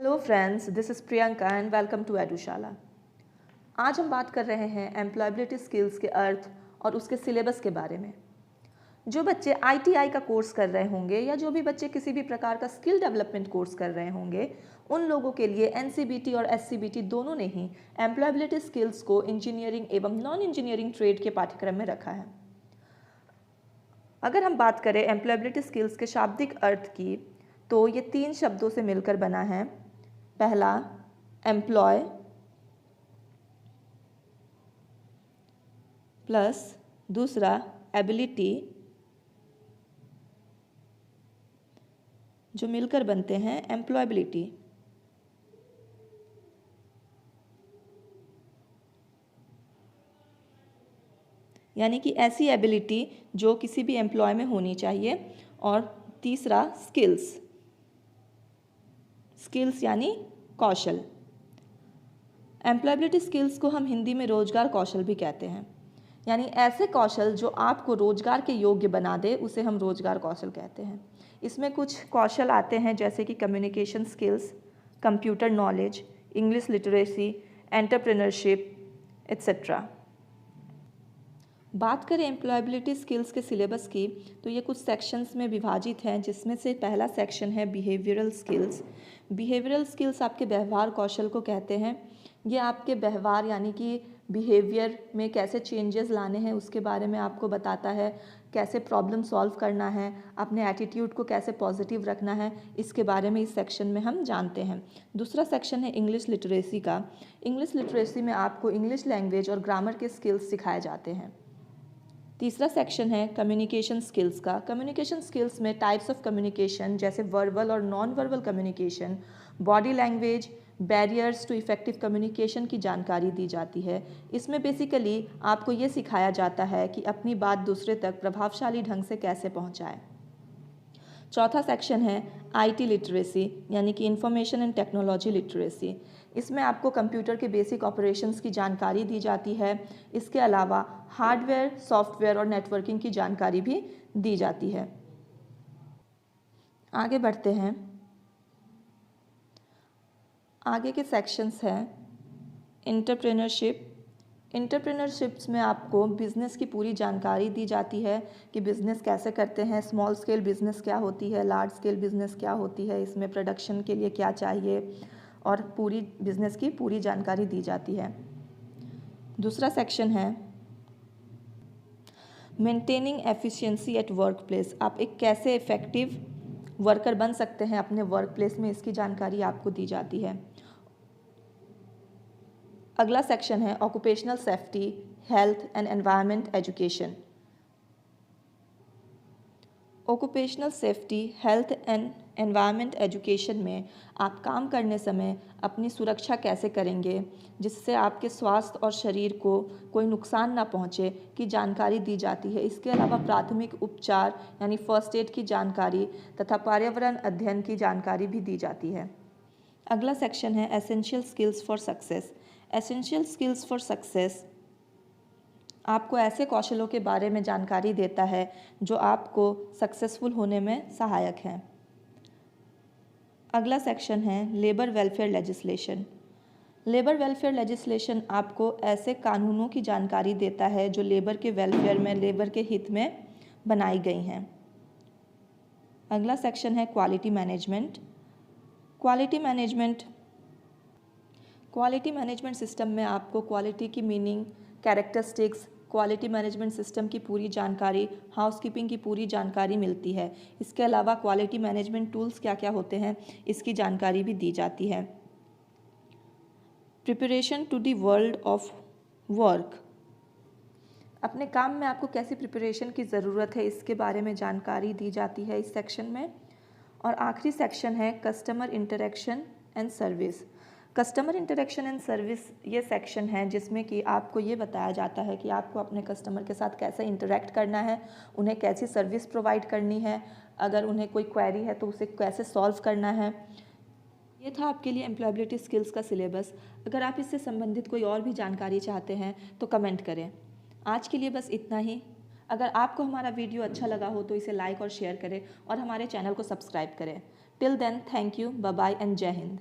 Hello friends, this is Priyanka and welcome to Edushala. आज हम बात कर रहे हैं एम्प्लॉयबिलिटी स्किल्स के अर्थ और उसके सिलेबस के बारे में। जो बच्चे आईटीआई का कोर्स कर रहे होंगे या जो भी बच्चे किसी भी प्रकार का स्किल डेवलपमेंट कोर्स कर रहे होंगे, उन लोगों के लिए एनसीबीटी और एससीबीटी दोनों ने ही एम्प्लॉयबिलिटी स्किल्स को इंजीनियरिंग एवं नॉन इंजीनियरिंग ट्रेड के पाठ्यक्रम में रखा है। अगर हम बात करें एम्प्लॉयबिलिटी स्किल्स के शाब्दिक अर्थ की, तो ये 3 शब्दों से मिलकर बना है। पहला एम्प्लॉय प्लस दूसरा एबिलिटी, जो मिलकर बनते हैं एम्प्लॉयबिलिटी। यानी कि ऐसी एबिलिटी जो किसी भी एम्प्लॉय में होनी चाहिए। और तीसरा स्किल्स, स्किल्स यानी कौशल। एम्प्लॉयबिलिटी स्किल्स को हम हिंदी में रोजगार कौशल भी कहते हैं। यानी ऐसे कौशल जो आपको रोजगार के योग्य बना दे, उसे हम रोजगार कौशल कहते हैं। इसमें कुछ कौशल आते हैं जैसे कि communication skills, computer knowledge, English literacy, entrepreneurship etcetera. बात करें एम्प्लॉयबिलिटी स्किल्स के सिलेबस की, तो ये कुछ सेक्शंस में विभाजित हैं, जिसमें से पहला सेक्शन है बिहेवियरल स्किल्स। बिहेवियरल स्किल्स आपके व्यवहार कौशल को कहते हैं। ये आपके व्यवहार यानी कि बिहेवियर में कैसे चेंजेस लाने हैं उसके बारे में आपको बताता है, कैसे प्रॉब्लम सॉल्व करना है, अपने एटीट्यूड को कैसे पॉजिटिव रखना है, इसके बारे में इस सेक्शन में हम जानते हैं। दूसरा सेक्शन है इंग्लिश लिटरेसी का। इंग्लिश लिटरेसी में आपको इंग्लिश लैंग्वेज और ग्रामर के स्किल्स सिखाए जाते हैं। तीसरा सेक्शन है कम्युनिकेशन स्किल्स का। कम्युनिकेशन स्किल्स में टाइप्स ऑफ कम्युनिकेशन जैसे वर्बल और non verbal communication, body language, barriers to effective communication की जानकारी दी जाती है। इसमें बेसिकली आपको ये सिखाया जाता है कि अपनी बात दूसरे तक प्रभावशाली ढंग से कैसे पहुंचाएं। चौथा सेक्शन है आईटी लिटरेसी यानी कि इंफॉर्मेशन एंड टेक्नोलॉजी लिटरेसी। इसमें आपको कंप्यूटर के बेसिक ऑपरेशंस की जानकारी दी जाती है। इसके अलावा हार्डवेयर, सॉफ्टवेयर और नेटवर्किंग की जानकारी भी दी जाती है। आगे बढ़ते हैं। आगे के सेक्शंस हैं एंटरप्रेन्योरशिप। एंटरप्रेन्योरशिप्स में आपको बिज़नेस की पूरी जानकारी दी जाती है कि बिज़नेस कैसे करते हैं, स्मॉल स्केल बिज़नेस क्या होती है, लार्ज स्केल बिज़नेस क्या होती है, इसमें प्रोडक्शन के लिए क्या चाहिए, और पूरी बिज़नेस की पूरी जानकारी दी जाती है। दूसरा सेक्शन है maintaining efficiency at work place. आप एक कैसे इफ़ेक्टिव वर्कर बन सकते हैं अपने वर्क प्लेस में, इसकी जानकारी आपको दी जाती है। अगला सेक्शन है occupational safety, health and environment education. Occupational safety, health and environment education में आप काम करने समय अपनी सुरक्षा कैसे करेंगे जिससे आपके स्वास्थ्य और शरीर को कोई नुकसान ना पहुंचे की जानकारी दी जाती है। इसके अलावा प्राथमिक उपचार यानी फर्स्ट एड की जानकारी तथा पर्यावरण अध्ययन की जानकारी भी दी जाती है। अगला सेक्शन है essential skills for success. Essential skills for success आपको ऐसे कौशलों के बारे में जानकारी देता है जो आपको सक्सेसफुल होने में सहायक हैं। अगला सेक्शन है labour welfare legislation. Labour welfare legislation आपको ऐसे कानूनों की जानकारी देता है जो लेबर के वेलफेयर में, लेबर के हित में बनाई गई हैं। अगला सेक्शन है quality management. Quality management system में आपको क्वालिटी की meaning, characteristics, quality management system की पूरी जानकारी, हाउसकीपिंग की पूरी जानकारी मिलती है। इसके अलावा क्वालिटी मैनेजमेंट टूल्स क्या क्या होते हैं इसकी जानकारी भी दी जाती है। Preparation to the world of work. अपने काम में आपको कैसी प्रिपरेशन की ज़रूरत है इसके बारे में जानकारी दी जाती है इस सेक्शन में। और आखिरी सेक्शन है customer interaction and service. Customer interaction and service ये सेक्शन है जिसमें कि आपको ये बताया जाता है कि आपको अपने कस्टमर के साथ कैसे इंटरेक्ट करना है, उन्हें कैसी सर्विस प्रोवाइड करनी है, अगर उन्हें कोई क्वेरी है तो उसे कैसे सॉल्व करना है। ये था आपके लिए एम्प्लॉयबिलिटी स्किल्स का सिलेबस। अगर आप इससे संबंधित कोई और भी जानकारी चाहते हैं तो कमेंट करें। आज के लिए बस इतना ही। अगर आपको हमारा वीडियो अच्छा लगा हो तो इसे लाइक और शेयर करें और हमारे चैनल को सब्सक्राइब करें। Till then, thank you, bye bye and जय हिंद।